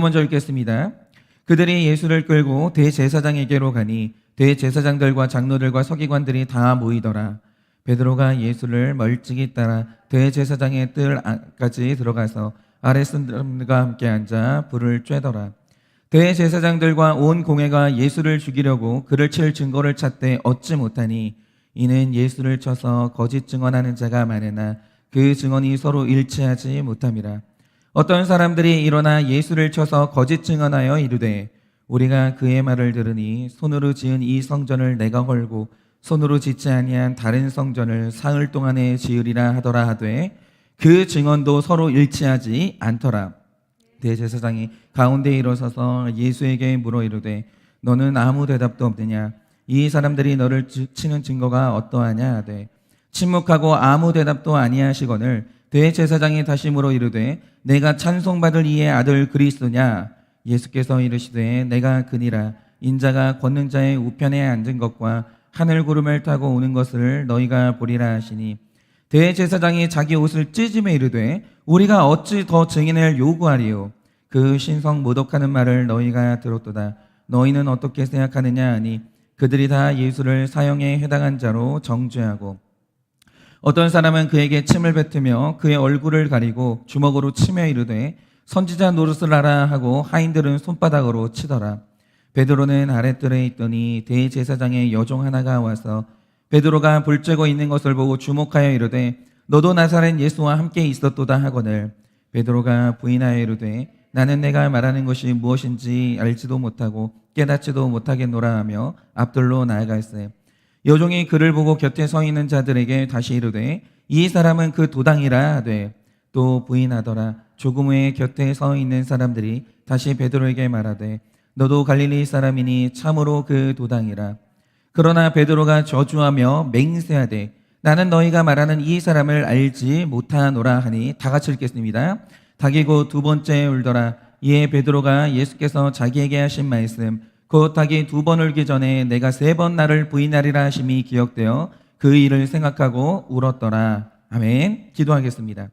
먼저 읽겠습니다. 그들이 예수를 끌고 대제사장에게로 가니 대제사장들과 장로들과 서기관들이 다 모이더라. 베드로가 예수를 멀찍이 따라 대제사장의 뜰까지 들어가서 아랫사람들과 함께 앉아 불을 쬐더라. 대제사장들과 온 공회가 예수를 죽이려고 그를 칠 증거를 찾되 얻지 못하니 이는 예수를 쳐서 거짓 증언하는 자가 많으나 그 증언이 서로 일치하지 못함이라. 어떤 사람들이 일어나 예수를 쳐서 거짓 증언하여 이르되 우리가 그의 말을 들으니 손으로 지은 이 성전을 내가 헐고 손으로 짓지 아니한 다른 성전을 사흘 동안에 지으리라 하더라 하되 그 증언도 서로 일치하지 않더라. 대제사장이 가운데 일어서서 예수에게 물어 이르되 너는 아무 대답도 없느냐? 이 사람들이 너를 치는 증거가 어떠하냐 하되 침묵하고 아무 대답도 아니하시거늘 대제사장이 다시 물어 이르되 내가 찬송받을 이의 아들 그리스도냐? 예수께서 이르시되 내가 그니라. 인자가 걷는 자의 우편에 앉은 것과 하늘 구름을 타고 오는 것을 너희가 보리라 하시니 대제사장이 자기 옷을 찢으며 이르되 우리가 어찌 더 증인을 요구하리요? 그 신성 모독하는 말을 너희가 들었도다. 너희는 어떻게 생각하느냐 하니 그들이 다 예수를 사형에 해당한 자로 정죄하고 어떤 사람은 그에게 침을 뱉으며 그의 얼굴을 가리고 주먹으로 치며 이르되 선지자 노릇을 하라 하고 하인들은 손바닥으로 치더라. 베드로는 아랫뜰에 있더니 대제사장의 여종 하나가 와서 베드로가 불 쬐고 있는 것을 보고 주목하여 이르되 너도 나사렛 예수와 함께 있었도다 하거늘 베드로가 부인하여 이르되 나는 내가 말하는 것이 무엇인지 알지도 못하고 깨닫지도 못하겠노라 하며 앞들로 나아갈세. 여종이 그를 보고 곁에 서 있는 자들에게 다시 이르되 이 사람은 그 도당이라 하되 또 부인하더라. 조금 후에 곁에 서 있는 사람들이 다시 베드로에게 말하되 너도 갈릴리 사람이니 참으로 그 도당이라. 그러나 베드로가 저주하며 맹세하되 나는 너희가 말하는 이 사람을 알지 못하노라 하니 다 같이 읽겠습니다. 닭이 곧 두 번째 울더라. 이에 베드로가 예수께서 자기에게 하신 말씀 곧 닭이 두 번 울기 전에 내가 세 번 나를 부인하리라 하심이 기억되어 그 일을 생각하고 울었더라. 아멘. 기도하겠습니다.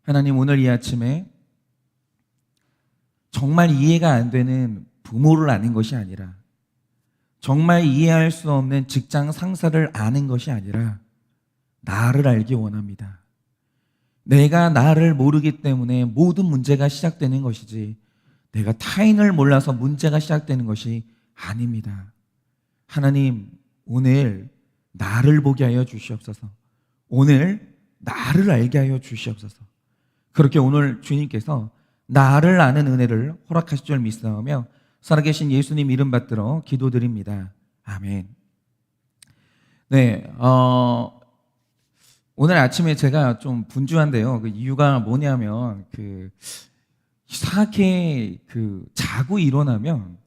하나님, 오늘 이 아침에 정말 이해가 안 되는 부모를 아는 것이 아니라 정말 이해할 수 없는 직장 상사를 아는 것이 아니라 나를 알기 원합니다. 내가 나를 모르기 때문에 모든 문제가 시작되는 것이지 내가 타인을 몰라서 문제가 시작되는 것이 아닙니다. 하나님, 오늘 나를 보게 하여 주시옵소서. 오늘 나를 알게 하여 주시옵소서. 그렇게 오늘 주님께서 나를 아는 은혜를 허락하실 줄 믿사오며 살아계신 예수님 이름 받들어 기도드립니다. 아멘. 네, 오늘 아침에 제가 좀 분주한데요. 그 이유가 뭐냐면 이상하게 자고 일어나면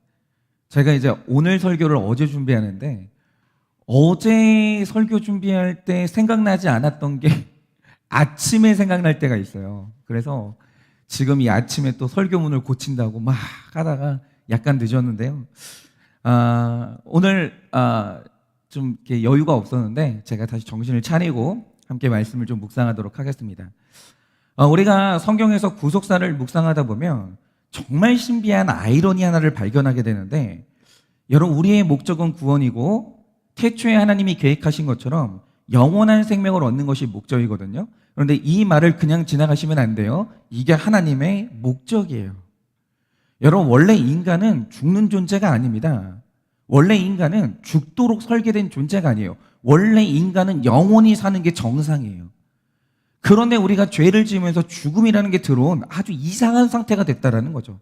제가 이제 오늘 설교를 어제 준비하는데 어제 설교 준비할 때 생각나지 않았던 게 아침에 생각날 때가 있어요. 그래서 지금 이 아침에 또 설교문을 고친다고 막 하다가 약간 늦었는데요. 오늘 좀 이렇게 여유가 없었는데 제가 다시 정신을 차리고 함께 말씀을 좀 묵상하도록 하겠습니다. 우리가 성경에서 구속사를 묵상하다 보면 정말 신비한 아이러니 하나를 발견하게 되는데 여러분, 우리의 목적은 구원이고 태초에 하나님이 계획하신 것처럼 영원한 생명을 얻는 것이 목적이거든요. 그런데 이 말을 그냥 지나가시면 안 돼요. 이게 하나님의 목적이에요. 여러분, 원래 인간은 죽는 존재가 아닙니다. 원래 인간은 죽도록 설계된 존재가 아니에요. 원래 인간은 영원히 사는 게 정상이에요. 그런데 우리가 죄를 지으면서 죽음이라는 게 들어온 아주 이상한 상태가 됐다라는 거죠.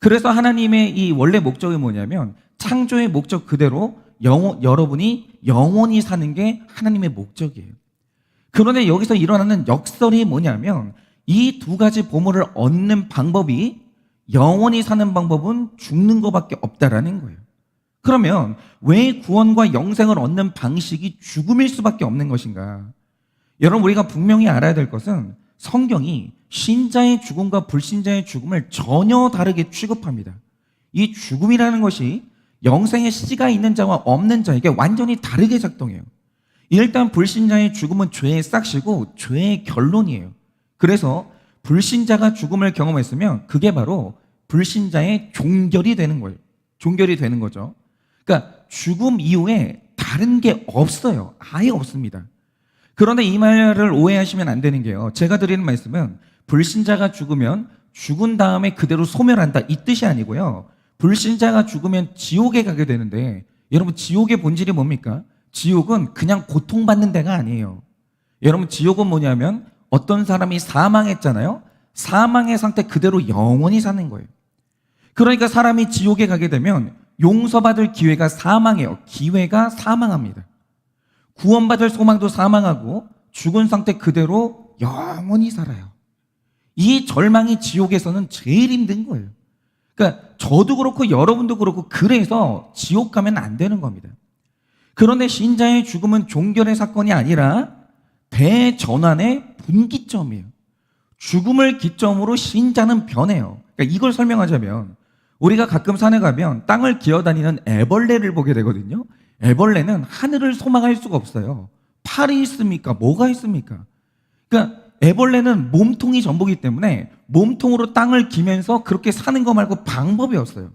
그래서 하나님의 이 원래 목적이 뭐냐면 창조의 목적 그대로 여러분이 영원히 사는 게 하나님의 목적이에요. 그런데 여기서 일어나는 역설이 뭐냐면 이 두 가지 보물을 얻는 방법이 영원히 사는 방법은 죽는 것밖에 없다라는 거예요. 그러면 왜 구원과 영생을 얻는 방식이 죽음일 수밖에 없는 것인가? 여러분, 우리가 분명히 알아야 될 것은 성경이 신자의 죽음과 불신자의 죽음을 전혀 다르게 취급합니다. 이 죽음이라는 것이 영생의 씨가 있는 자와 없는 자에게 완전히 다르게 작동해요. 일단 불신자의 죽음은 죄의 싹시고 죄의 결론이에요. 그래서 불신자가 죽음을 경험했으면 그게 바로 불신자의 종결이 되는 거예요. 종결이 되는 거죠. 그러니까 죽음 이후에 다른 게 없어요. 아예 없습니다. 그런데 이 말을 오해하시면 안 되는 게요. 제가 드리는 말씀은 불신자가 죽으면 죽은 다음에 그대로 소멸한다 이 뜻이 아니고요. 불신자가 죽으면 지옥에 가게 되는데 여러분 지옥의 본질이 뭡니까? 지옥은 그냥 고통받는 데가 아니에요. 여러분 지옥은 뭐냐면 어떤 사람이 사망했잖아요. 사망의 상태 그대로 영원히 사는 거예요. 그러니까 사람이 지옥에 가게 되면 용서받을 기회가 사망해요. 기회가 사망합니다. 구원받을 소망도 사망하고 죽은 상태 그대로 영원히 살아요. 이 절망이 지옥에서는 제일 힘든 거예요. 그러니까 저도 그렇고 여러분도 그렇고 그래서 지옥 가면 안 되는 겁니다. 그런데 신자의 죽음은 종결의 사건이 아니라 대전환의 분기점이에요. 죽음을 기점으로 신자는 변해요. 그러니까 이걸 설명하자면 우리가 가끔 산에 가면 땅을 기어다니는 애벌레를 보게 되거든요. 애벌레는 하늘을 소망할 수가 없어요. 팔이 있습니까? 뭐가 있습니까? 그러니까 애벌레는 몸통이 전부기 때문에 몸통으로 땅을 기면서 그렇게 사는 거 말고 방법이 없어요.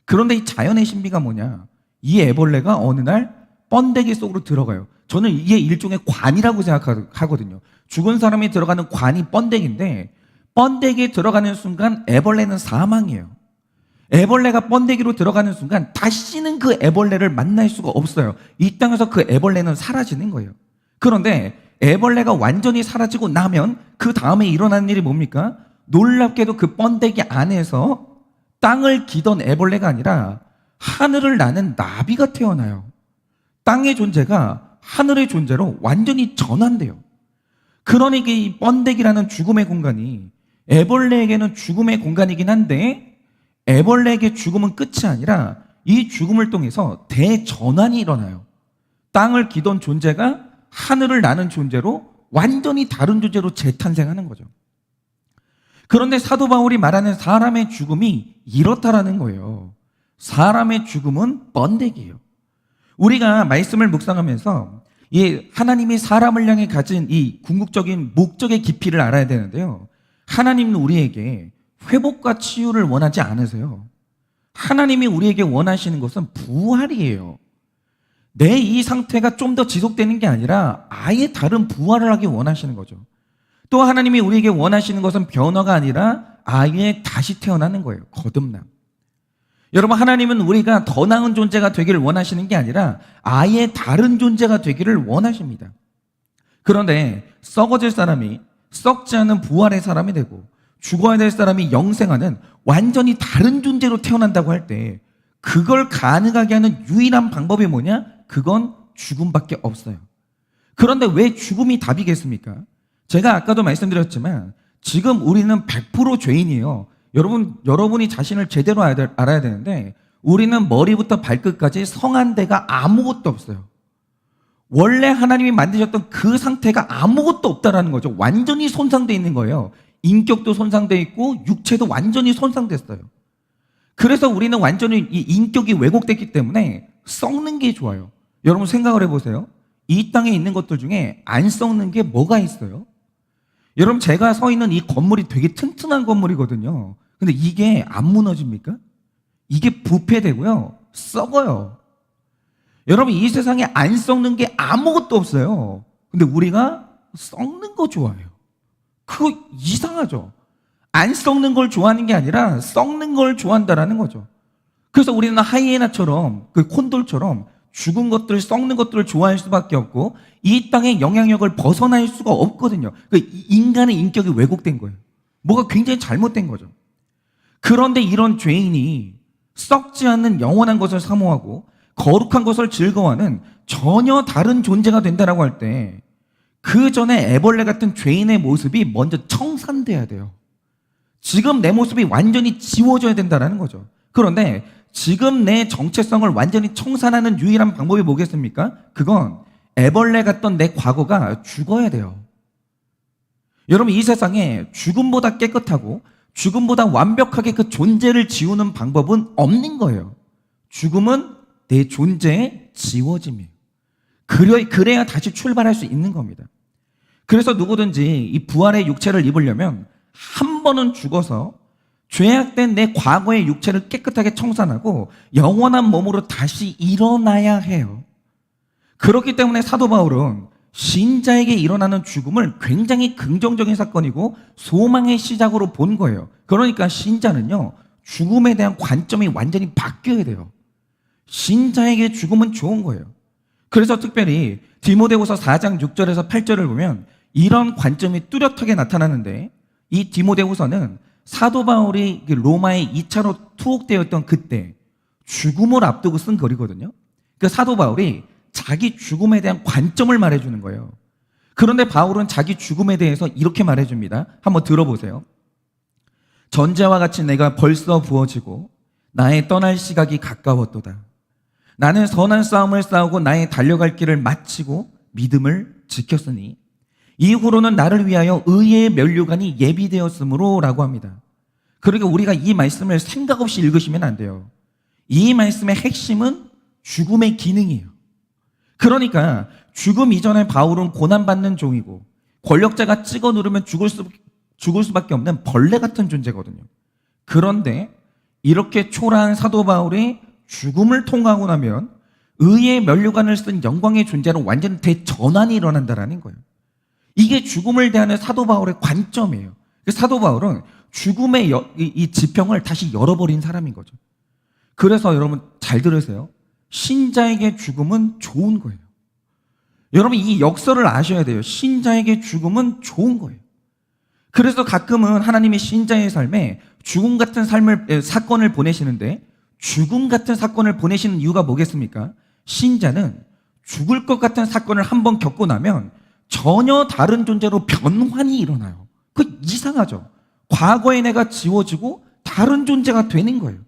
그런데 이 자연의 신비가 뭐냐? 이 애벌레가 어느 날 번데기 속으로 들어가요. 저는 이게 일종의 관이라고 생각하거든요. 죽은 사람이 들어가는 관이 번데기인데 번데기에 들어가는 순간 애벌레는 사망이에요. 애벌레가 번데기로 들어가는 순간 다시는 그 애벌레를 만날 수가 없어요. 이 땅에서 그 애벌레는 사라지는 거예요. 그런데 애벌레가 완전히 사라지고 나면 그 다음에 일어나는 일이 뭡니까? 놀랍게도 그 번데기 안에서 땅을 기던 애벌레가 아니라 하늘을 나는 나비가 태어나요. 땅의 존재가 하늘의 존재로 완전히 전환돼요. 그러니까 이 번데기라는 죽음의 공간이 애벌레에게는 죽음의 공간이긴 한데 애벌레에게 죽음은 끝이 아니라 이 죽음을 통해서 대전환이 일어나요. 땅을 기던 존재가 하늘을 나는 존재로 완전히 다른 존재로 재탄생하는 거죠. 그런데 사도 바울이 말하는 사람의 죽음이 이렇다라는 거예요. 사람의 죽음은 번데기예요. 우리가 말씀을 묵상하면서 이 하나님이 사람을 향해 가진 이 궁극적인 목적의 깊이를 알아야 되는데요. 하나님은 우리에게 회복과 치유를 원하지 않으세요. 하나님이 우리에게 원하시는 것은 부활이에요. 내 이 상태가 좀 더 지속되는 게 아니라 아예 다른 부활을 하기 원하시는 거죠. 또 하나님이 우리에게 원하시는 것은 변화가 아니라 아예 다시 태어나는 거예요. 거듭남. 여러분 하나님은 우리가 더 나은 존재가 되기를 원하시는 게 아니라 아예 다른 존재가 되기를 원하십니다. 그런데 썩어질 사람이 썩지 않은 부활의 사람이 되고 죽어야 될 사람이 영생하는 완전히 다른 존재로 태어난다고 할 때 그걸 가능하게 하는 유일한 방법이 뭐냐? 그건 죽음밖에 없어요. 그런데 왜 죽음이 답이겠습니까? 제가 아까도 말씀드렸지만 지금 우리는 100% 죄인이에요. 여러분이 자신을 제대로 알아야 되는데 우리는 머리부터 발끝까지 성한 데가 아무것도 없어요. 원래 하나님이 만드셨던 그 상태가 아무것도 없다라는 거죠. 완전히 손상되어 있는 거예요. 인격도 손상되어 있고 육체도 완전히 손상됐어요. 그래서 우리는 완전히 이 인격이 왜곡됐기 때문에 썩는 게 좋아요. 여러분 생각을 해보세요. 이 땅에 있는 것들 중에 안 썩는 게 뭐가 있어요? 여러분 제가 서 있는 이 건물이 되게 튼튼한 건물이거든요. 근데 이게 안 무너집니까? 이게 부패되고요. 썩어요. 여러분 이 세상에 안 썩는 게 아무것도 없어요. 근데 우리가 썩는 거 좋아해요. 그거 이상하죠? 안 썩는 걸 좋아하는 게 아니라 썩는 걸 좋아한다라는 거죠. 그래서 우리는 하이에나처럼 그 콘돌처럼 죽은 것들, 썩는 것들을 좋아할 수밖에 없고 이 땅의 영향력을 벗어날 수가 없거든요. 그 인간의 인격이 왜곡된 거예요. 뭐가 굉장히 잘못된 거죠. 그런데 이런 죄인이 썩지 않는 영원한 것을 사모하고 거룩한 것을 즐거워하는 전혀 다른 존재가 된다라고 할 때 그 전에 애벌레 같은 죄인의 모습이 먼저 청산돼야 돼요. 지금 내 모습이 완전히 지워져야 된다는 거죠. 그런데 지금 내 정체성을 완전히 청산하는 유일한 방법이 뭐겠습니까? 그건 애벌레 같던 내 과거가 죽어야 돼요. 여러분 이 세상에 죽음보다 깨끗하고 죽음보다 완벽하게 그 존재를 지우는 방법은 없는 거예요. 죽음은 내 존재의 지워짐이에요. 그래야 다시 출발할 수 있는 겁니다. 그래서 누구든지 이 부활의 육체를 입으려면 한 번은 죽어서 죄악된 내 과거의 육체를 깨끗하게 청산하고 영원한 몸으로 다시 일어나야 해요. 그렇기 때문에 사도 바울은 신자에게 일어나는 죽음을 굉장히 긍정적인 사건이고 소망의 시작으로 본 거예요. 그러니까 신자는요, 죽음에 대한 관점이 완전히 바뀌어야 돼요. 신자에게 죽음은 좋은 거예요. 그래서 특별히 디모데후서 4장 6절에서 8절을 보면 이런 관점이 뚜렷하게 나타나는데, 이 디모데후서는 사도 바울이 로마에 2차로 투옥되었던 그때 죽음을 앞두고 쓴 글이거든요. 그 사도 바울이 자기 죽음에 대한 관점을 말해주는 거예요. 그런데 바울은 자기 죽음에 대해서 이렇게 말해줍니다. 한번 들어보세요. 전제와 같이 내가 벌써 부어지고 나의 떠날 시각이 가까웠도다. 나는 선한 싸움을 싸우고 나의 달려갈 길을 마치고 믿음을 지켰으니 이후로는 나를 위하여 의의 면류관이 예비되었으므로 라고 합니다. 그러니까 우리가 이 말씀을 생각 없이 읽으시면 안 돼요. 이 말씀의 핵심은 죽음의 기능이에요. 그러니까 죽음 이전에 바울은 고난받는 종이고 권력자가 찍어 누르면 죽을 수밖에 없는 벌레 같은 존재거든요. 그런데 이렇게 초라한 사도 바울이 죽음을 통과하고 나면 의의 면류관을 쓴 영광의 존재로 완전 대전환이 일어난다는 거예요. 이게 죽음을 대하는 사도 바울의 관점이에요. 사도 바울은 죽음의 이 지평을 다시 열어버린 사람인 거죠. 그래서 여러분 잘 들으세요. 신자에게 죽음은 좋은 거예요. 여러분 이 역설을 아셔야 돼요. 신자에게 죽음은 좋은 거예요. 그래서 가끔은 하나님이 신자의 삶에 죽음 같은 사건을 보내시는데, 죽음 같은 사건을 보내시는 이유가 뭐겠습니까? 신자는 죽을 것 같은 사건을 한번 겪고 나면 전혀 다른 존재로 변환이 일어나요. 그 이상하죠? 과거의 내가 지워지고 다른 존재가 되는 거예요.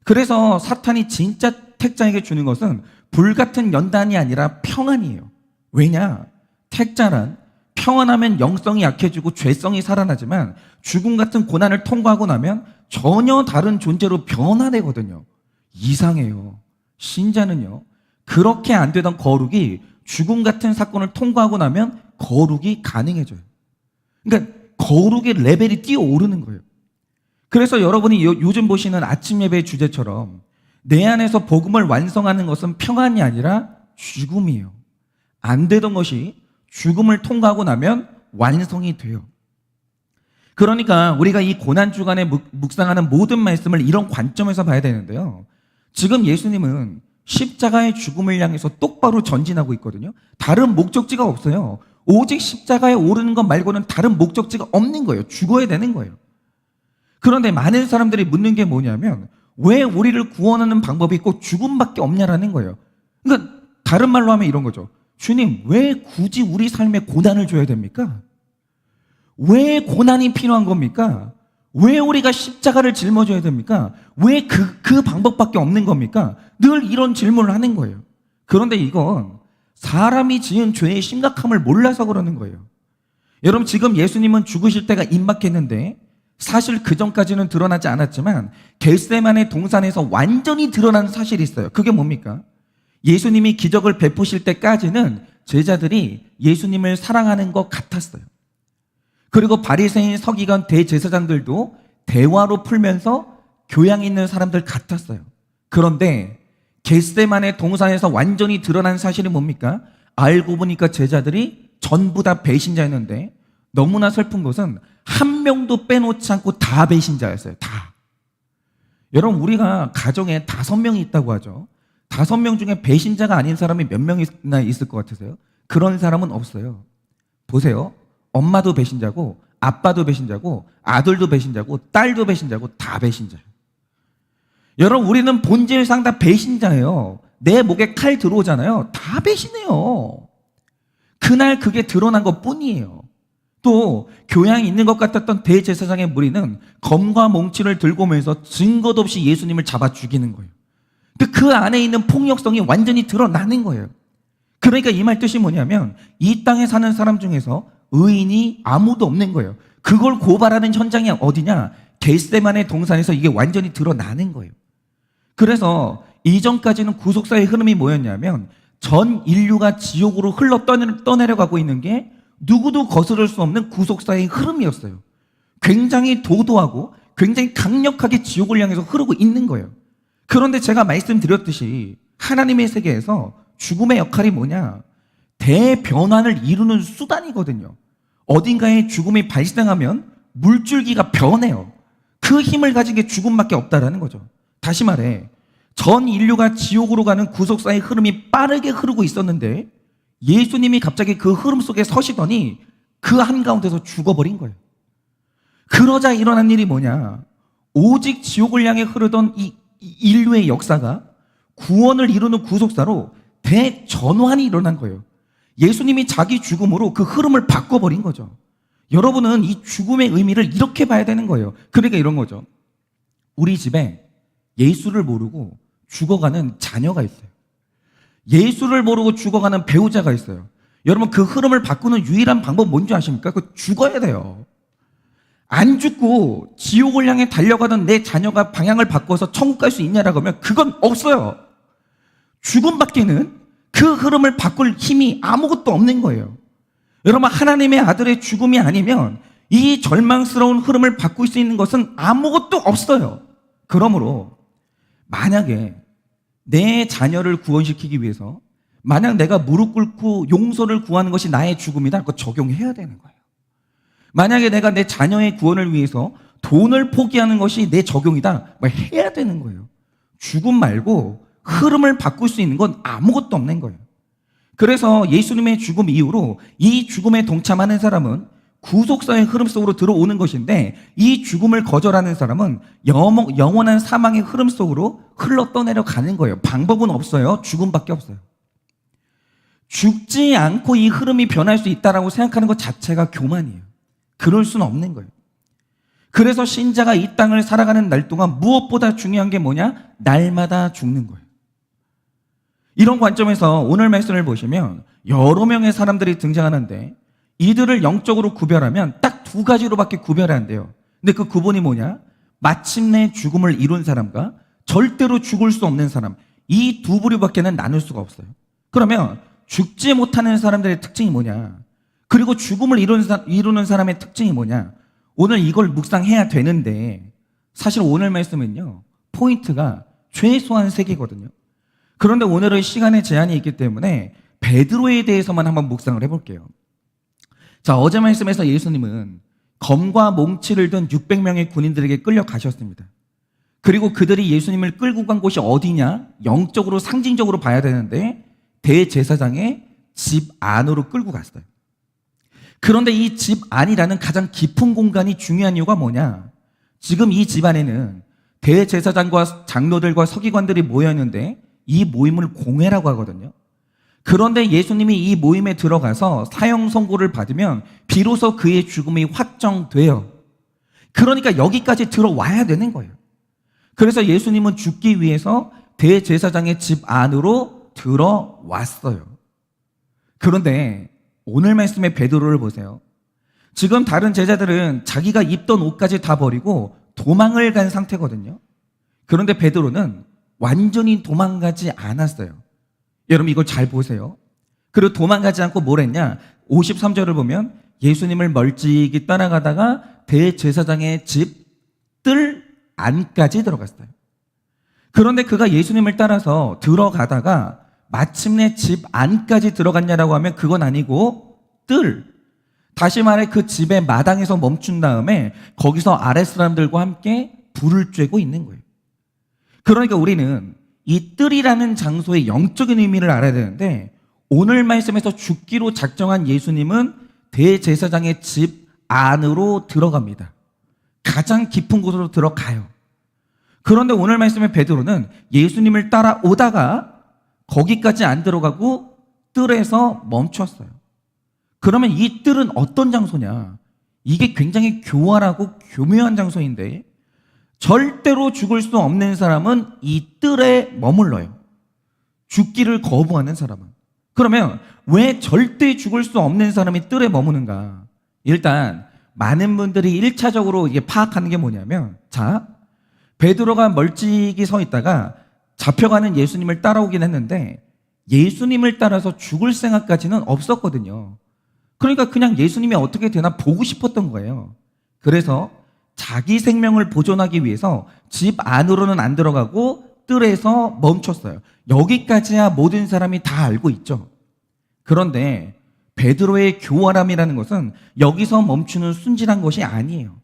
그래서 사탄이 진짜 택자에게 주는 것은 불같은 연단이 아니라 평안이에요. 왜냐? 택자란 평안하면 영성이 약해지고 죄성이 살아나지만 죽음 같은 고난을 통과하고 나면 전혀 다른 존재로 변화되거든요. 이상해요. 신자는요, 그렇게 안 되던 거룩이 죽음 같은 사건을 통과하고 나면 거룩이 가능해져요. 그러니까 거룩의 레벨이 뛰어오르는 거예요. 그래서 여러분이 요즘 보시는 아침 예배의 주제처럼 내 안에서 복음을 완성하는 것은 평안이 아니라 죽음이에요. 안 되던 것이 죽음을 통과하고 나면 완성이 돼요. 그러니까 우리가 이 고난주간에 묵상하는 모든 말씀을 이런 관점에서 봐야 되는데요. 지금 예수님은 십자가의 죽음을 향해서 똑바로 전진하고 있거든요. 다른 목적지가 없어요. 오직 십자가에 오르는 것 말고는 다른 목적지가 없는 거예요. 죽어야 되는 거예요. 그런데 많은 사람들이 묻는 게 뭐냐면 왜 우리를 구원하는 방법이 꼭 죽음밖에 없냐라는 거예요. 그러니까 다른 말로 하면 이런 거죠. 주님, 왜 굳이 우리 삶에 고난을 줘야 됩니까? 왜 고난이 필요한 겁니까? 왜 우리가 십자가를 짊어져야 됩니까? 왜 그 방법밖에 없는 겁니까? 늘 이런 질문을 하는 거예요. 그런데 이건 사람이 지은 죄의 심각함을 몰라서 그러는 거예요. 여러분, 지금 예수님은 죽으실 때가 임박했는데 사실 그 전까지는 드러나지 않았지만 겟세마네 동산에서 완전히 드러난 사실이 있어요. 그게 뭡니까? 예수님이 기적을 베푸실 때까지는 제자들이 예수님을 사랑하는 것 같았어요. 그리고 바리새인, 서기관, 대제사장들도 대화로 풀면서 교양 있는 사람들 같았어요. 그런데 겟세마네 동산에서 완전히 드러난 사실이 뭡니까? 알고 보니까 제자들이 전부 다 배신자였는데 너무나 슬픈 것은 한 명도 빼놓지 않고 다 배신자였어요. 다. 여러분, 우리가 가정에 5명이 있다고 하죠. 5명 중에 배신자가 아닌 사람이 몇 명이나 있을 것 같으세요? 그런 사람은 없어요. 보세요. 엄마도 배신자고 아빠도 배신자고 아들도 배신자고 딸도 배신자고 다 배신자예요. 여러분, 우리는 본질상 다 배신자예요. 내 목에 칼 들어오잖아요. 다 배신해요. 그날 그게 드러난 것 뿐이에요. 또 교양이 있는 것 같았던 대제사장의 무리는 검과 몽치를 들고 오면서 증거도 없이 예수님을 잡아 죽이는 거예요. 그 안에 있는 폭력성이 완전히 드러나는 거예요. 그러니까 이 말 뜻이 뭐냐면 이 땅에 사는 사람 중에서 의인이 아무도 없는 거예요. 그걸 고발하는 현장이 어디냐? 겟세마네 동산에서 이게 완전히 드러나는 거예요. 그래서 이전까지는 구속사의 흐름이 뭐였냐면 전 인류가 지옥으로 흘러 떠내려가고 있는 게 누구도 거스를 수 없는 구속사의 흐름이었어요. 굉장히 도도하고 굉장히 강력하게 지옥을 향해서 흐르고 있는 거예요. 그런데 제가 말씀드렸듯이 하나님의 세계에서 죽음의 역할이 뭐냐? 대변환을 이루는 수단이거든요. 어딘가에 죽음이 발생하면 물줄기가 변해요. 그 힘을 가진 게 죽음밖에 없다라는 거죠. 다시 말해, 전 인류가 지옥으로 가는 구속사의 흐름이 빠르게 흐르고 있었는데 예수님이 갑자기 그 흐름 속에 서시더니 그 한가운데서 죽어버린 거예요. 그러자 일어난 일이 뭐냐? 오직 지옥을 향해 흐르던 이 인류의 역사가 구원을 이루는 구속사로 대전환이 일어난 거예요. 예수님이 자기 죽음으로 그 흐름을 바꿔버린 거죠. 여러분은 이 죽음의 의미를 이렇게 봐야 되는 거예요. 그러니까 이런 거죠. 우리 집에 예수를 모르고 죽어가는 자녀가 있어요. 예수를 모르고 죽어가는 배우자가 있어요. 여러분, 그 흐름을 바꾸는 유일한 방법 뭔지 아십니까? 그 죽어야 돼요. 안 죽고 지옥을 향해 달려가던 내 자녀가 방향을 바꿔서 천국 갈 수 있냐라고 하면 그건 없어요. 죽음밖에는 그 흐름을 바꿀 힘이 아무것도 없는 거예요. 여러분, 하나님의 아들의 죽음이 아니면 이 절망스러운 흐름을 바꿀 수 있는 것은 아무것도 없어요. 그러므로 만약에 내 자녀를 구원시키기 위해서 만약 내가 무릎 꿇고 용서를 구하는 것이 나의 죽음이다, 그거 적용해야 되는 거예요. 만약에 내가 내 자녀의 구원을 위해서 돈을 포기하는 것이 내 적용이다, 해야 되는 거예요. 죽음 말고 흐름을 바꿀 수 있는 건 아무것도 없는 거예요. 그래서 예수님의 죽음 이후로 이 죽음에 동참하는 사람은 구속사의 흐름 속으로 들어오는 것인데, 이 죽음을 거절하는 사람은 영원한 사망의 흐름 속으로 흘러 떠내려 가는 거예요. 방법은 없어요. 죽음밖에 없어요. 죽지 않고 이 흐름이 변할 수 있다고 생각하는 것 자체가 교만이에요. 그럴 수는 없는 거예요. 그래서 신자가 이 땅을 살아가는 날 동안 무엇보다 중요한 게 뭐냐? 날마다 죽는 거예요. 이런 관점에서 오늘 말씀을 보시면 여러 명의 사람들이 등장하는데 이들을 영적으로 구별하면 딱 두 가지로밖에 구별이 안 돼요. 근데 그 구분이 뭐냐? 마침내 죽음을 이룬 사람과 절대로 죽을 수 없는 사람, 이 두 부류밖에는 나눌 수가 없어요. 그러면 죽지 못하는 사람들의 특징이 뭐냐? 그리고 죽음을 이루는 사람의 특징이 뭐냐? 오늘 이걸 묵상해야 되는데 사실 오늘 말씀은요, 포인트가 최소한 3개거든요. 그런데 오늘은 시간의 제한이 있기 때문에 베드로에 대해서만 한번 묵상을 해볼게요. 자, 어제 말씀에서 예수님은 검과 몽치를 든 600명의 군인들에게 끌려가셨습니다. 그리고 그들이 예수님을 끌고 간 곳이 어디냐? 영적으로 상징적으로 봐야 되는데 대제사장의 집 안으로 끌고 갔어요. 그런데 이 집 안이라는 가장 깊은 공간이 중요한 이유가 뭐냐? 지금 이 집 안에는 대제사장과 장로들과 서기관들이 모였는데 이 모임을 공회라고 하거든요. 그런데 예수님이 이 모임에 들어가서 사형 선고를 받으면 비로소 그의 죽음이 확정돼요. 그러니까 여기까지 들어와야 되는 거예요. 그래서 예수님은 죽기 위해서 대제사장의 집 안으로 들어왔어요. 그런데 오늘 말씀의 베드로를 보세요. 지금 다른 제자들은 자기가 입던 옷까지 다 버리고 도망을 간 상태거든요. 그런데 베드로는 완전히 도망가지 않았어요. 여러분, 이걸 잘 보세요. 그리고 도망가지 않고 뭘 했냐? 53절을 보면 예수님을 멀찍이 따라가다가 대제사장의 집 뜰 안까지 들어갔어요. 그런데 그가 예수님을 따라서 들어가다가 마침내 집 안까지 들어갔냐라고 하면 그건 아니고 다시 말해 그 집의 마당에서 멈춘 다음에 거기서 아랫 사람들과 함께 불을 쬐고 있는 거예요. 그러니까 우리는 이 뜰이라는 장소의 영적인 의미를 알아야 되는데 오늘 말씀에서 죽기로 작정한 예수님은 대제사장의 집 안으로 들어갑니다. 가장 깊은 곳으로 들어가요. 그런데 오늘 말씀의 베드로는 예수님을 따라오다가 거기까지 안 들어가고 뜰에서 멈췄어요. 그러면 이 뜰은 어떤 장소냐? 이게 굉장히 교활하고 교묘한 장소인데 절대로 죽을 수 없는 사람은 이 뜰에 머물러요. 죽기를 거부하는 사람은. 그러면 왜 절대 죽을 수 없는 사람이 뜰에 머무는가? 일단 많은 분들이 1차적으로 이게 파악하는 게 뭐냐면, 자, 베드로가 멀찍이 서 있다가 잡혀가는 예수님을 따라오긴 했는데 예수님을 따라서 죽을 생각까지는 없었거든요. 그러니까 그냥 예수님이 어떻게 되나 보고 싶었던 거예요. 그래서 자기 생명을 보존하기 위해서 집 안으로는 안 들어가고 뜰에서 멈췄어요. 여기까지야 모든 사람이 다 알고 있죠. 그런데 베드로의 교활함이라는 것은 여기서 멈추는 순진한 것이 아니에요.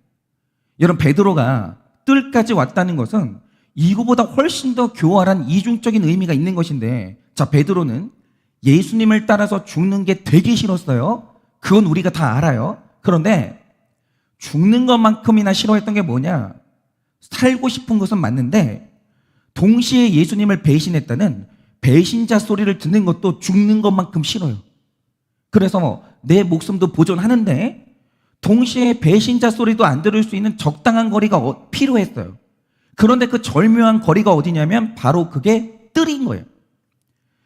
여러분, 베드로가 뜰까지 왔다는 것은 이거보다 훨씬 더 교활한 이중적인 의미가 있는 것인데, 자, 베드로는 예수님을 따라서 죽는 게 되게 싫었어요. 그건 우리가 다 알아요. 그런데 죽는 것만큼이나 싫어했던 게 뭐냐? 살고 싶은 것은 맞는데 동시에 예수님을 배신했다는 배신자 소리를 듣는 것도 죽는 것만큼 싫어요. 그래서 내 목숨도 보존하는데 동시에 배신자 소리도 안 들을 수 있는 적당한 거리가 필요했어요. 그런데 그 절묘한 거리가 어디냐면 바로 그게 뜰인 거예요.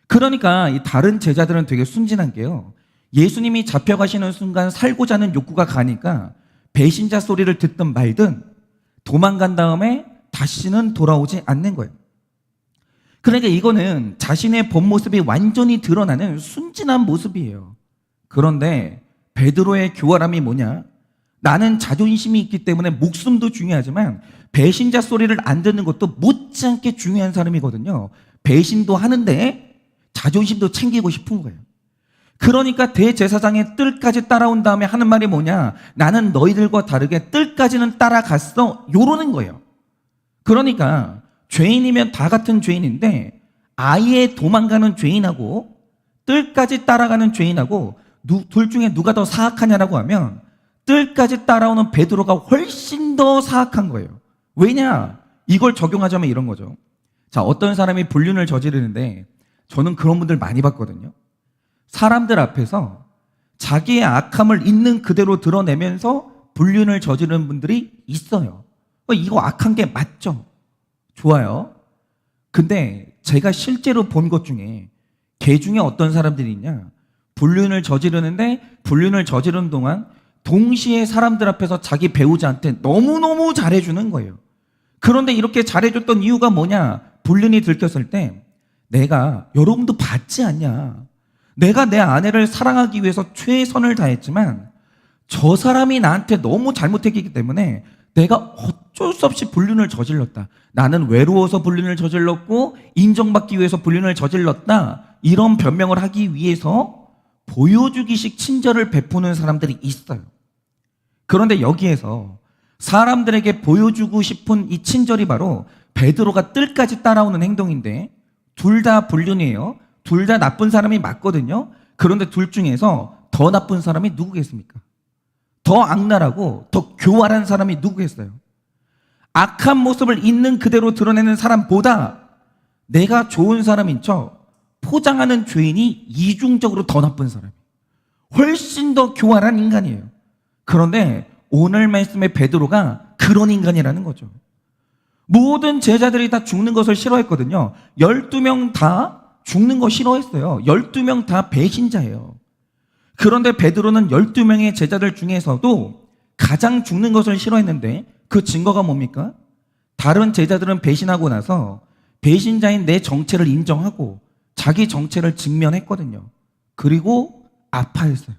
그러니까 이 다른 제자들은 되게 순진한 게요, 예수님이 잡혀가시는 순간 살고자 하는 욕구가 가니까 배신자 소리를 듣든 말든 도망간 다음에 다시는 돌아오지 않는 거예요. 그러니까 이거는 자신의 본 모습이 완전히 드러나는 순진한 모습이에요. 그런데 베드로의 교활함이 뭐냐? 나는 자존심이 있기 때문에 목숨도 중요하지만 배신자 소리를 안 듣는 것도 못지않게 중요한 사람이거든요. 배신도 하는데 자존심도 챙기고 싶은 거예요. 그러니까 대제사장의 뜰까지 따라온 다음에 하는 말이 뭐냐? 나는 너희들과 다르게 뜰까지는 따라갔어. 요러는 거예요. 그러니까 죄인이면 다 같은 죄인인데 아예 도망가는 죄인하고 뜰까지 따라가는 죄인하고 둘 중에 누가 더 사악하냐라고 하면 뜰까지 따라오는 베드로가 훨씬 더 사악한 거예요. 왜냐? 이걸 적용하자면 이런 거죠. 자, 어떤 사람이 불륜을 저지르는데 저는 그런 분들 많이 봤거든요. 사람들 앞에서 자기의 악함을 있는 그대로 드러내면서 불륜을 저지르는 분들이 있어요. 이거 악한 게 맞죠? 좋아요. 근데 제가 실제로 본 것 중에 개 중에 어떤 사람들이 있냐? 불륜을 저지르는데 불륜을 저지르는 동안 동시에 사람들 앞에서 자기 배우자한테 너무너무 잘해주는 거예요. 그런데 이렇게 잘해줬던 이유가 뭐냐? 불륜이 들켰을 때 내가, 여러분도 봤지 않냐? 내가 내 아내를 사랑하기 위해서 최선을 다했지만 저 사람이 나한테 너무 잘못했기 때문에 내가 어쩔 수 없이 불륜을 저질렀다. 나는 외로워서 불륜을 저질렀고 인정받기 위해서 불륜을 저질렀다. 이런 변명을 하기 위해서 보여주기식 친절을 베푸는 사람들이 있어요. 그런데 여기에서 사람들에게 보여주고 싶은 이 친절이 바로 베드로가 뜰까지 따라오는 행동인데 둘 다 불륜이에요. 둘 다 나쁜 사람이 맞거든요. 그런데 둘 중에서 더 나쁜 사람이 누구겠습니까? 더 악랄하고 더 교활한 사람이 누구겠어요? 악한 모습을 있는 그대로 드러내는 사람보다 내가 좋은 사람인 척 포장하는 죄인이 이중적으로 더 나쁜 사람이에요. 훨씬 더 교활한 인간이에요. 그런데 오늘 말씀의 베드로가 그런 인간이라는 거죠. 모든 제자들이 다 죽는 것을 싫어했거든요. 12명 다 죽는 거 싫어했어요. 12명 다 배신자예요. 그런데 베드로는 12명의 제자들 중에서도 가장 죽는 것을 싫어했는데 그 증거가 뭡니까? 다른 제자들은 배신하고 나서 배신자인 내 정체를 인정하고 자기 정체를 직면했거든요. 그리고 아파했어요.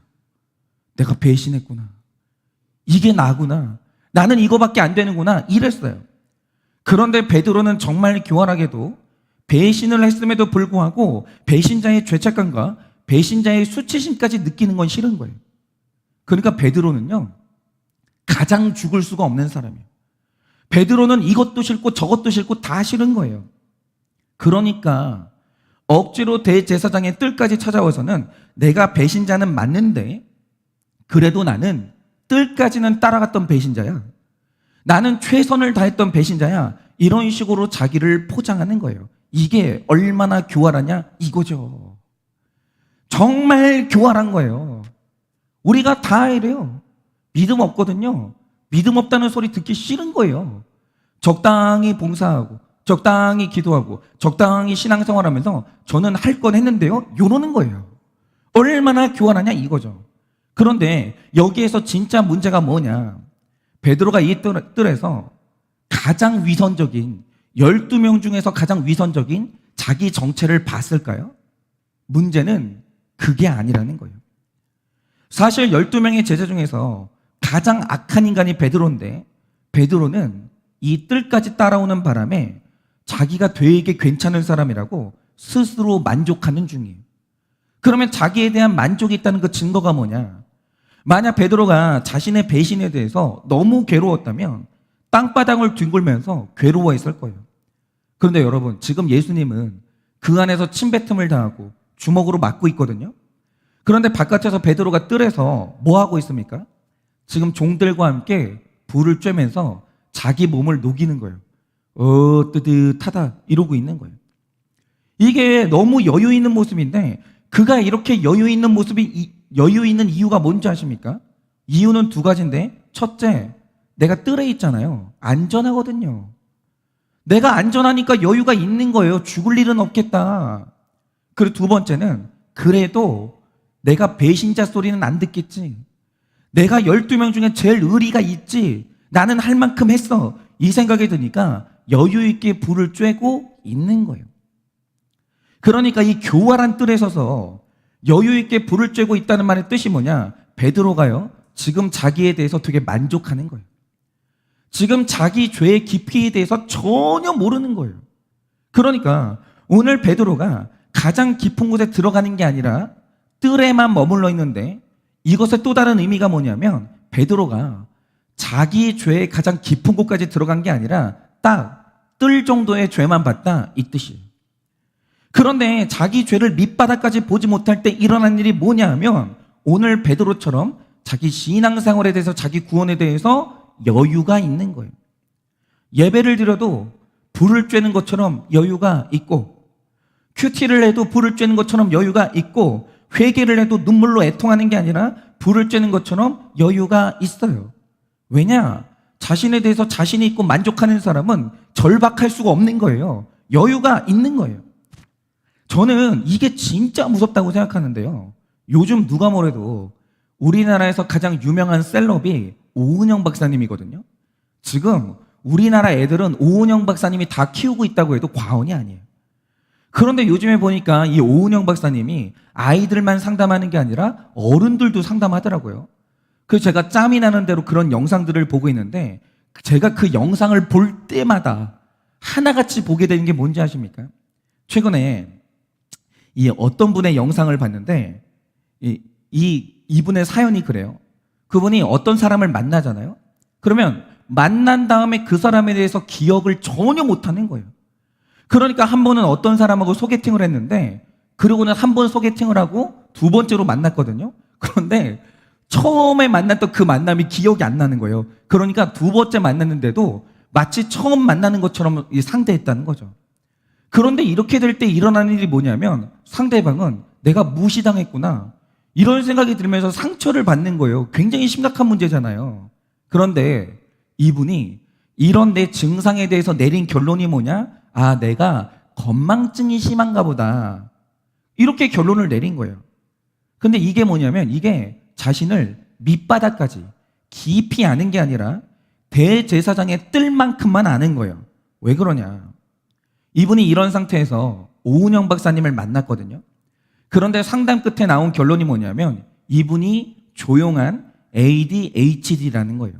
내가 배신했구나. 이게 나구나. 나는 이거밖에 안 되는구나. 이랬어요. 그런데 베드로는 정말 교활하게도 배신을 했음에도 불구하고 배신자의 죄책감과 배신자의 수치심까지 느끼는 건 싫은 거예요. 그러니까 베드로는요, 가장 죽을 수가 없는 사람이에요. 베드로는 이것도 싫고 저것도 싫고 다 싫은 거예요. 그러니까 억지로 대제사장의 뜰까지 찾아와서는 내가 배신자는 맞는데 그래도 나는 뜰까지는 따라갔던 배신자야. 나는 최선을 다했던 배신자야. 이런 식으로 자기를 포장하는 거예요. 이게 얼마나 교활하냐? 이거죠. 정말 교활한 거예요. 우리가 다 이래요. 믿음 없거든요. 믿음 없다는 소리 듣기 싫은 거예요. 적당히 봉사하고 적당히 기도하고 적당히 신앙생활하면서 저는 할 건 했는데요. 이러는 거예요. 얼마나 교활하냐 이거죠. 그런데 여기에서 진짜 문제가 뭐냐? 베드로가 이 뜰에서 가장 위선적인 12명 중에서 가장 위선적인 자기 정체를 봤을까요? 문제는 그게 아니라는 거예요. 사실 12명의 제자 중에서 가장 악한 인간이 베드로인데 베드로는 이 뜰까지 따라오는 바람에 자기가 되게 괜찮은 사람이라고 스스로 만족하는 중이에요. 그러면 자기에 대한 만족이 있다는 그 증거가 뭐냐? 만약 베드로가 자신의 배신에 대해서 너무 괴로웠다면 땅바닥을 뒹굴면서 괴로워했을 거예요. 그런데 여러분, 지금 예수님은 그 안에서 침뱉음을 당하고 주먹으로 맞고 있거든요. 그런데 바깥에서 베드로가 뜰에서 뭐 하고 있습니까? 지금 종들과 함께 불을 쬐면서 자기 몸을 녹이는 거예요. 뜨뜻하다 이러고 있는 거예요. 이게 너무 여유 있는 모습인데 그가 이렇게 여유 있는 모습이 여유 있는 이유가 뭔지 아십니까? 이유는 두 가지인데 첫째, 내가 뜰에 있잖아요. 안전하거든요. 내가 안전하니까 여유가 있는 거예요. 죽을 일은 없겠다. 그리고 두 번째는 그래도 내가 배신자 소리는 안 듣겠지. 내가 12명 중에 제일 의리가 있지. 나는 할 만큼 했어. 이 생각이 드니까 여유 있게 불을 쬐고 있는 거예요. 그러니까 이 교활한 뜰에 서서 여유 있게 불을 쬐고 있다는 말의 뜻이 뭐냐? 베드로가요, 지금 자기에 대해서 되게 만족하는 거예요. 지금 자기 죄의 깊이에 대해서 전혀 모르는 거예요. 그러니까 오늘 베드로가 가장 깊은 곳에 들어가는 게 아니라 뜰에만 머물러 있는데 이것의 또 다른 의미가 뭐냐면 베드로가 자기 죄의 가장 깊은 곳까지 들어간 게 아니라 딱 뜰 정도의 죄만 봤다 이 뜻이에요. 그런데 자기 죄를 밑바닥까지 보지 못할 때 일어난 일이 뭐냐 하면 오늘 베드로처럼 자기 신앙생활에 대해서 자기 구원에 대해서 여유가 있는 거예요. 예배를 드려도 불을 쬐는 것처럼 여유가 있고 큐티를 해도 불을 쬐는 것처럼 여유가 있고 회개를 해도 눈물로 애통하는 게 아니라 불을 쬐는 것처럼 여유가 있어요. 왜냐? 자신에 대해서 자신이 있고 만족하는 사람은 절박할 수가 없는 거예요. 여유가 있는 거예요. 저는 이게 진짜 무섭다고 생각하는데요. 요즘 누가 뭐래도 우리나라에서 가장 유명한 셀럽이 오은영 박사님이거든요. 지금 우리나라 애들은 오은영 박사님이 다 키우고 있다고 해도 과언이 아니에요. 그런데 요즘에 보니까 이 오은영 박사님이 아이들만 상담하는 게 아니라 어른들도 상담하더라고요. 그래서 제가 짬이 나는 대로 그런 영상들을 보고 있는데 제가 그 영상을 볼 때마다 하나같이 보게 되는 게 뭔지 아십니까? 최근에 이 어떤 분의 영상을 봤는데 이분의 사연이 그래요. 그분이 어떤 사람을 만나잖아요. 그러면 만난 다음에 그 사람에 대해서 기억을 전혀 못하는 거예요. 그러니까 한 번은 어떤 사람하고 소개팅을 했는데 그러고는 한 번 소개팅을 하고 두 번째로 만났거든요. 그런데 처음에 만났던 그 만남이 기억이 안 나는 거예요. 그러니까 두 번째 만났는데도 마치 처음 만나는 것처럼 상대했다는 거죠. 그런데 이렇게 될 때 일어나는 일이 뭐냐면 상대방은 내가 무시당했구나 이런 생각이 들면서 상처를 받는 거예요. 굉장히 심각한 문제잖아요. 그런데 이분이 이런 내 증상에 대해서 내린 결론이 뭐냐? 아, 내가 건망증이 심한가 보다. 이렇게 결론을 내린 거예요. 근데 이게 뭐냐면 이게 자신을 밑바닥까지 깊이 아는 게 아니라 대제사장의 뜰만큼만 아는 거예요. 왜 그러냐? 이분이 이런 상태에서 오은영 박사님을 만났거든요. 그런데 상담 끝에 나온 결론이 뭐냐면 이분이 조용한 ADHD라는 거예요.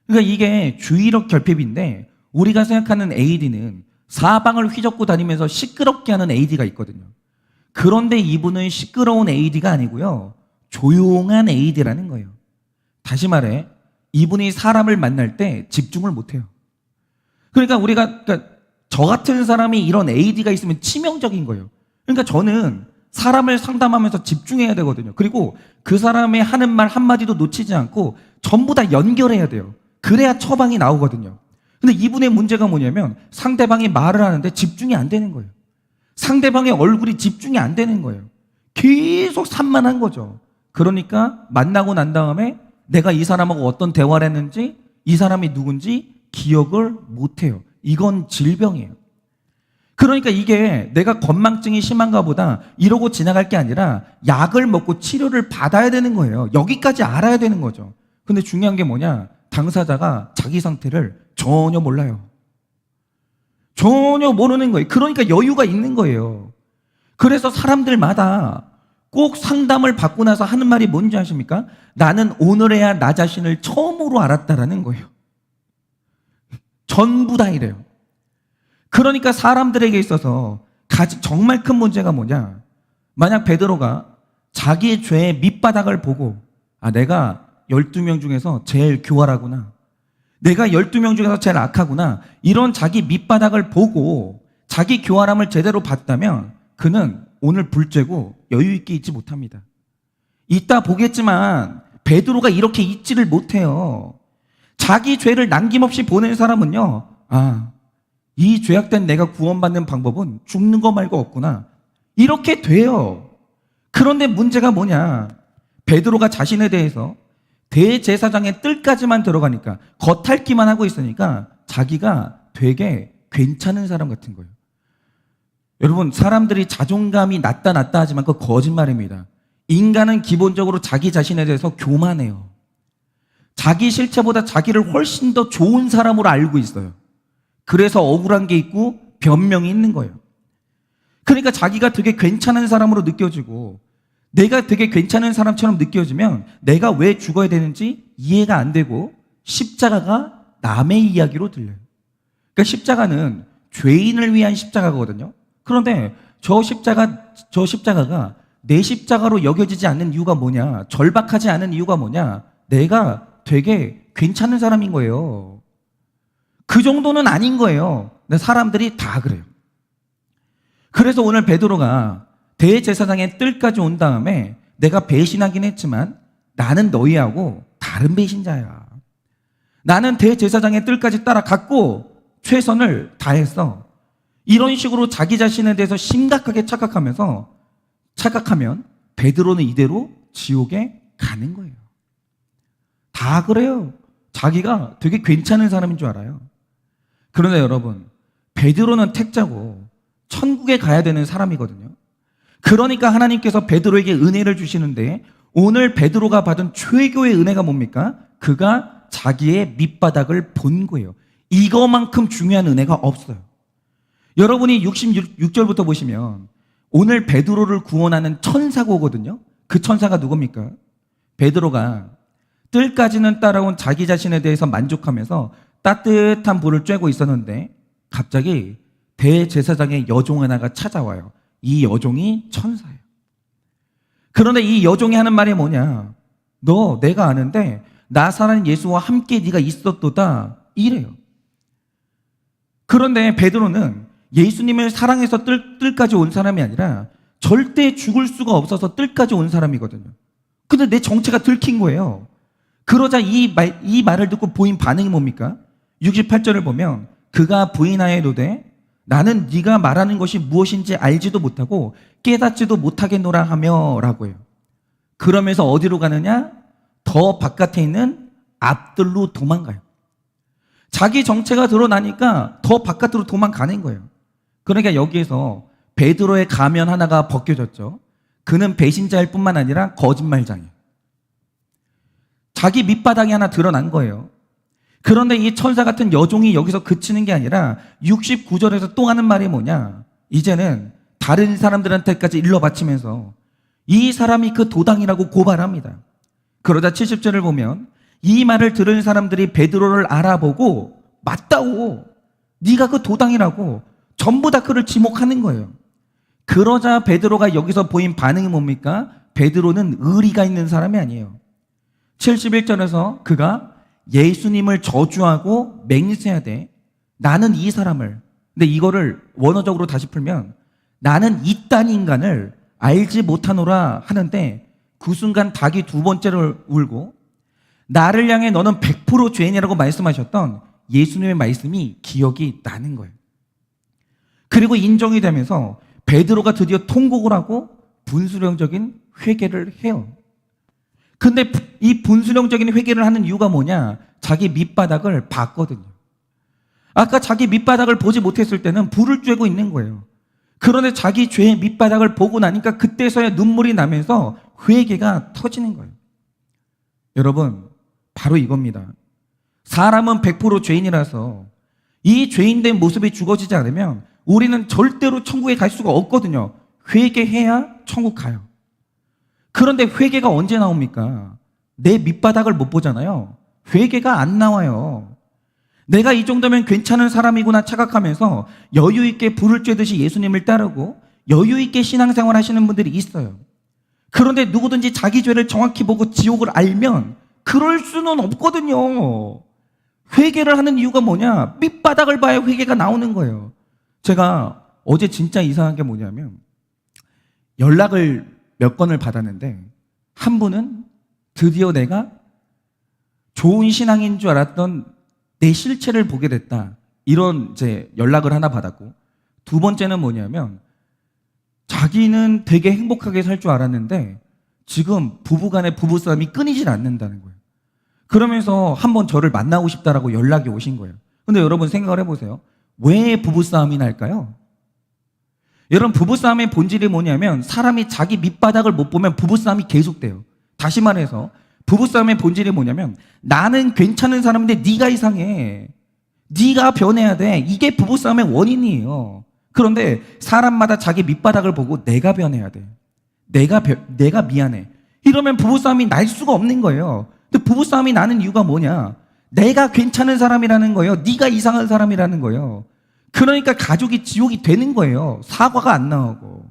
그러니까 이게 주의력 결핍인데 우리가 생각하는 AD는 사방을 휘젓고 다니면서 시끄럽게 하는 AD가 있거든요. 그런데 이분은 시끄러운 AD가 아니고요. 조용한 AD라는 거예요. 다시 말해 이분이 사람을 만날 때 집중을 못해요. 그러니까 저 같은 사람이 이런 AD가 있으면 치명적인 거예요. 그러니까 저는 사람을 상담하면서 집중해야 되거든요. 그리고 그 사람의 하는 말 한마디도 놓치지 않고 전부 다 연결해야 돼요. 그래야 처방이 나오거든요. 근데 이분의 문제가 뭐냐면 상대방이 말을 하는데 집중이 안 되는 거예요. 상대방의 얼굴이 집중이 안 되는 거예요. 계속 산만한 거죠. 그러니까 만나고 난 다음에 내가 이 사람하고 어떤 대화를 했는지 이 사람이 누군지 기억을 못해요. 이건 질병이에요. 그러니까 이게 내가 건망증이 심한가 보다 이러고 지나갈 게 아니라 약을 먹고 치료를 받아야 되는 거예요. 여기까지 알아야 되는 거죠. 근데 중요한 게 뭐냐? 당사자가 자기 상태를 전혀 몰라요. 전혀 모르는 거예요. 그러니까 여유가 있는 거예요. 그래서 사람들마다 꼭 상담을 받고 나서 하는 말이 뭔지 아십니까? 나는 오늘에야 나 자신을 처음으로 알았다라는 거예요. 전부 다 이래요. 그러니까 사람들에게 있어서 정말 큰 문제가 뭐냐? 만약 베드로가 자기의 죄의 밑바닥을 보고 내가 12명 중에서 제일 교활하구나, 내가 12명 중에서 제일 악하구나, 이런 자기 밑바닥을 보고 자기 교활함을 제대로 봤다면 그는 오늘 불죄고 여유 있게 잊지 못합니다. 이따 보겠지만 베드로가 이렇게 잊지를 못해요. 자기 죄를 남김없이 보낸 사람은요, 이 죄악된 내가 구원받는 방법은 죽는 거 말고 없구나, 이렇게 돼요. 그런데 문제가 뭐냐? 베드로가 자신에 대해서 대제사장의 뜰까지만 들어가니까, 겉핥기만 하고 있으니까 자기가 되게 괜찮은 사람 같은 거예요. 여러분, 사람들이 자존감이 낮다 하지만 그거 거짓말입니다. 인간은 기본적으로 자기 자신에 대해서 교만해요. 자기 실체보다 자기를 훨씬 더 좋은 사람으로 알고 있어요. 그래서 억울한 게 있고 변명이 있는 거예요. 그러니까 자기가 되게 괜찮은 사람으로 느껴지고, 내가 되게 괜찮은 사람처럼 느껴지면 내가 왜 죽어야 되는지 이해가 안 되고, 십자가가 남의 이야기로 들려요. 그러니까 십자가는 죄인을 위한 십자가거든요. 그런데 저 십자가가 내 십자가로 여겨지지 않는 이유가 뭐냐? 절박하지 않은 이유가 뭐냐? 내가 되게 괜찮은 사람인 거예요. 그 정도는 아닌 거예요. 근데 사람들이 다 그래요. 그래서 오늘 베드로가 대제사장의 뜰까지 온 다음에 내가 배신하긴 했지만 나는 너희하고 다른 배신자야. 나는 대제사장의 뜰까지 따라갔고 최선을 다했어. 이런 식으로 자기 자신에 대해서 심각하게 착각하면 베드로는 이대로 지옥에 가는 거예요. 다 그래요. 자기가 되게 괜찮은 사람인 줄 알아요. 그런데 여러분, 베드로는 택자고 천국에 가야 되는 사람이거든요. 그러니까 하나님께서 베드로에게 은혜를 주시는데, 오늘 베드로가 받은 최고의 은혜가 뭡니까? 그가 자기의 밑바닥을 본 거예요. 이거만큼 중요한 은혜가 없어요. 여러분이 66절부터 보시면 오늘 베드로를 구원하는 천사가 오거든요. 그 천사가 누굽니까? 베드로가 뜰까지는 따라온 자기 자신에 대해서 만족하면서 따뜻한 불을 쬐고 있었는데 갑자기 대제사장의 여종 하나가 찾아와요. 이 여종이 천사예요. 그런데 이 여종이 하는 말이 뭐냐? 너 내가 아는데 나사렛 예수와 함께 네가 있었도다, 이래요. 그런데 베드로는 예수님을 사랑해서 뜰까지 온 사람이 아니라 절대 죽을 수가 없어서 뜰까지 온 사람이거든요. 근데 내 정체가 들킨 거예요. 그러자 이 말을 듣고 보인 반응이 뭡니까? 68절을 보면 그가 부인하여 이르되 나는 네가 말하는 것이 무엇인지 알지도 못하고 깨닫지도 못하겠노라 하며 라고 해요. 그러면서 어디로 가느냐? 더 바깥에 있는 앞들로 도망가요. 자기 정체가 드러나니까 더 바깥으로 도망가는 거예요. 그러니까 여기에서 베드로의 가면 하나가 벗겨졌죠. 그는 배신자일 뿐만 아니라 거짓말장이에요. 자기 밑바닥이 하나 드러난 거예요. 그런데 이 천사 같은 여종이 여기서 그치는 게 아니라 69절에서 또 하는 말이 뭐냐? 이제는 다른 사람들한테까지 일러 바치면서 이 사람이 그 도당이라고 고발합니다. 그러자 70절을 보면 이 말을 들은 사람들이 베드로를 알아보고 맞다고, 네가 그 도당이라고 전부 다 그를 지목하는 거예요. 그러자 베드로가 여기서 보인 반응이 뭡니까? 베드로는 의리가 있는 사람이 아니에요. 71절에서 그가 예수님을 저주하고 맹세하되 나는 이 사람을, 근데 이거를 원어적으로 다시 풀면 나는 이딴 인간을 알지 못하노라 하는데 그 순간 닭이 두 번째로 울고 나를 향해 너는 100% 죄인이라고 말씀하셨던 예수님의 말씀이 기억이 나는 거예요. 그리고 인정이 되면서 베드로가 드디어 통곡을 하고 분수령적인 회개를 해요. 근데 이 분수령적인 회개를 하는 이유가 뭐냐? 자기 밑바닥을 봤거든요. 아까 자기 밑바닥을 보지 못했을 때는 불을 쬐고 있는 거예요. 그런데 자기 죄의 밑바닥을 보고 나니까 그때서야 눈물이 나면서 회개가 터지는 거예요. 여러분, 바로 이겁니다. 사람은 100% 죄인이라서 이 죄인된 모습이 죽어지지 않으면 우리는 절대로 천국에 갈 수가 없거든요. 회개해야 천국 가요. 그런데 회개가 언제 나옵니까? 내 밑바닥을 못 보잖아요. 회개가 안 나와요. 내가 이 정도면 괜찮은 사람이구나 착각하면서 여유 있게 불을 쬐듯이 예수님을 따르고 여유 있게 신앙생활 하시는 분들이 있어요. 그런데 누구든지 자기 죄를 정확히 보고 지옥을 알면 그럴 수는 없거든요. 회개를 하는 이유가 뭐냐? 밑바닥을 봐야 회개가 나오는 거예요. 제가 어제 진짜 이상한 게 뭐냐면 연락을 몇 건을 받았는데 한 분은 드디어 내가 좋은 신앙인 줄 알았던 내 실체를 보게 됐다. 이런 이제 연락을 하나 받았고, 두 번째는 뭐냐면 자기는 되게 행복하게 살 줄 알았는데 지금 부부간의 부부싸움이 끊이질 않는다는 거예요. 그러면서 한번 저를 만나고 싶다라고 연락이 오신 거예요. 근데 여러분 생각을 해보세요. 왜 부부싸움이 날까요? 여러분, 부부싸움의 본질이 뭐냐면 사람이 자기 밑바닥을 못 보면 부부싸움이 계속돼요. 다시 말해서 부부싸움의 본질이 뭐냐면 나는 괜찮은 사람인데 네가 이상해. 네가 변해야 돼. 이게 부부싸움의 원인이에요. 그런데 사람마다 자기 밑바닥을 보고 내가 변해야 돼. 내가 미안해. 이러면 부부싸움이 날 수가 없는 거예요. 근데 부부싸움이 나는 이유가 뭐냐? 내가 괜찮은 사람이라는 거예요. 네가 이상한 사람이라는 거예요. 그러니까 가족이 지옥이 되는 거예요. 사과가 안 나오고.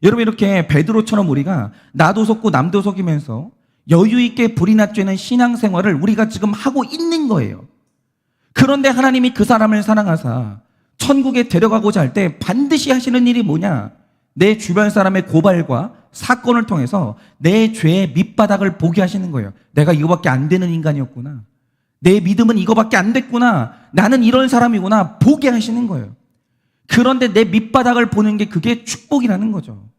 여러분, 이렇게 베드로처럼 우리가 나도 속고 남도 속이면서 여유 있게 불이 낮쬐는 신앙생활을 우리가 지금 하고 있는 거예요. 그런데 하나님이 그 사람을 사랑하사 천국에 데려가고자 할 때 반드시 하시는 일이 뭐냐? 내 주변 사람의 고발과 사건을 통해서 내 죄의 밑바닥을 보게 하시는 거예요. 내가 이거밖에 안 되는 인간이었구나. 내 믿음은 이거밖에 안 됐구나. 나는 이런 사람이구나. 보게 하시는 거예요. 그런데 내 밑바닥을 보는 게 그게 축복이라는 거죠.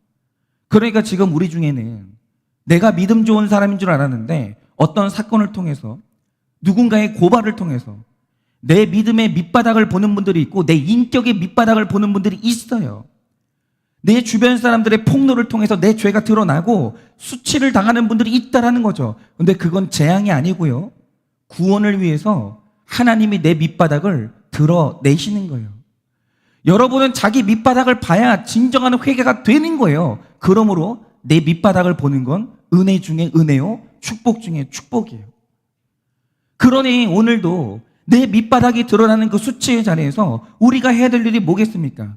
그러니까 지금 우리 중에는 내가 믿음 좋은 사람인 줄 알았는데 어떤 사건을 통해서 누군가의 고발을 통해서 내 믿음의 밑바닥을 보는 분들이 있고 내 인격의 밑바닥을 보는 분들이 있어요. 내 주변 사람들의 폭로를 통해서 내 죄가 드러나고 수치를 당하는 분들이 있다라는 거죠. 근데 그건 재앙이 아니고요. 구원을 위해서 하나님이 내 밑바닥을 드러내시는 거예요. 여러분은 자기 밑바닥을 봐야 진정한 회개가 되는 거예요. 그러므로 내 밑바닥을 보는 건 은혜 중에 은혜요, 축복 중에 축복이에요. 그러니 오늘도 내 밑바닥이 드러나는 그 수치의 자리에서 우리가 해야 될 일이 뭐겠습니까?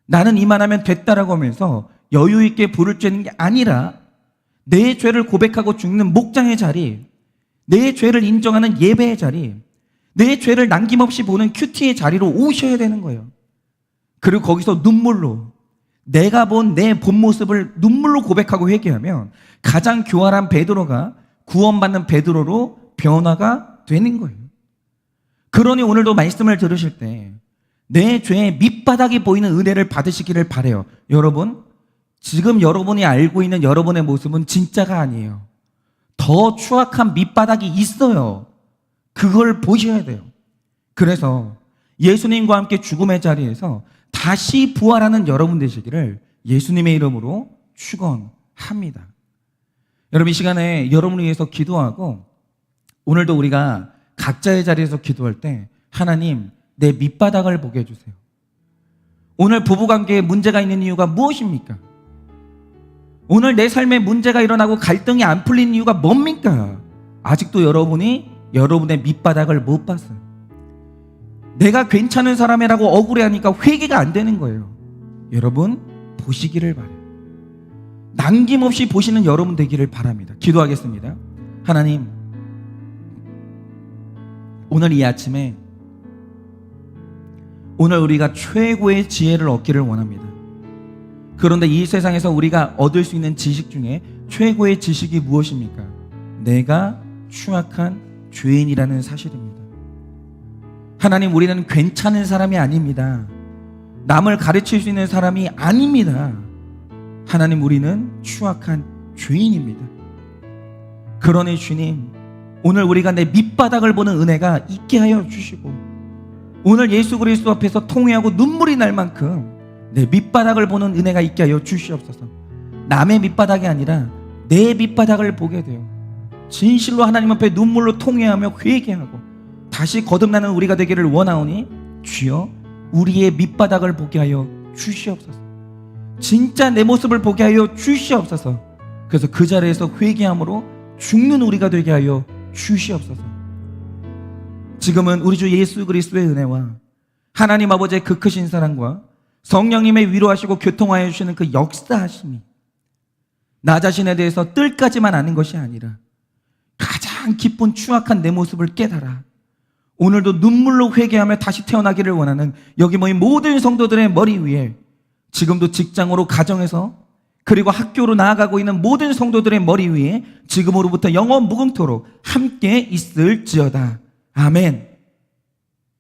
나는 이만하면 됐다라고 하면서 여유 있게 불을 쬐는 게 아니라 내 죄를 고백하고 죽는 목장의 자리, 내 죄를 인정하는 예배의 자리, 내 죄를 남김없이 보는 큐티의 자리로 오셔야 되는 거예요. 그리고 거기서 눈물로 내가 본 내 본 모습을 눈물로 고백하고 회개하면 가장 교활한 베드로가 구원받는 베드로로 변화가 되는 거예요. 그러니 오늘도 말씀을 들으실 때 내 죄의 밑바닥이 보이는 은혜를 받으시기를 바라요. 여러분, 지금 여러분이 알고 있는 여러분의 모습은 진짜가 아니에요. 더 추악한 밑바닥이 있어요. 그걸 보셔야 돼요. 그래서 예수님과 함께 죽음의 자리에서 다시 부활하는 여러분 되시기를 예수님의 이름으로 축원합니다. 여러분, 이 시간에 여러분을 위해서 기도하고 오늘도 우리가 각자의 자리에서 기도할 때 하나님, 내 밑바닥을 보게 해주세요. 오늘 부부관계에 문제가 있는 이유가 무엇입니까? 오늘 내 삶에 문제가 일어나고 갈등이 안 풀린 이유가 뭡니까? 아직도 여러분이 여러분의 밑바닥을 못 봤어요. 내가 괜찮은 사람이라고 억울해하니까 회개가 안 되는 거예요. 여러분, 보시기를 바라요. 남김없이 보시는 여러분 되기를 바랍니다. 기도하겠습니다. 하나님, 오늘 이 아침에 오늘 우리가 최고의 지혜를 얻기를 원합니다. 그런데 이 세상에서 우리가 얻을 수 있는 지식 중에 최고의 지식이 무엇입니까? 내가 추악한 죄인이라는 사실입니다. 하나님, 우리는 괜찮은 사람이 아닙니다. 남을 가르칠 수 있는 사람이 아닙니다. 하나님, 우리는 추악한 죄인입니다. 그러니 주님, 오늘 우리가 내 밑바닥을 보는 은혜가 있게 하여 주시고 오늘 예수 그리스도 앞에서 통회하고 눈물이 날 만큼 내 밑바닥을 보는 은혜가 있게 하여 주시옵소서. 남의 밑바닥이 아니라 내 밑바닥을 보게 돼요. 진실로 하나님 앞에 눈물로 통회하며 회개하고 다시 거듭나는 우리가 되기를 원하오니 주여, 우리의 밑바닥을 보게 하여 주시옵소서. 진짜 내 모습을 보게 하여 주시옵소서. 그래서 그 자리에서 회개함으로 죽는 우리가 되게 하여 주시옵소서. 지금은 우리 주 예수 그리스도의 은혜와 하나님 아버지의 그 크신 사랑과 성령님의 위로하시고 교통하여 주시는 그 역사하심이 나 자신에 대해서 뜰까지만 아는 것이 아니라 가장 기쁜 추악한 내 모습을 깨달아 오늘도 눈물로 회개하며 다시 태어나기를 원하는 여기 모인 모든 성도들의 머리 위에, 지금도 직장으로 가정에서 그리고 학교로 나아가고 있는 모든 성도들의 머리 위에 지금으로부터 영원 무궁토록 함께 있을지어다. 아멘.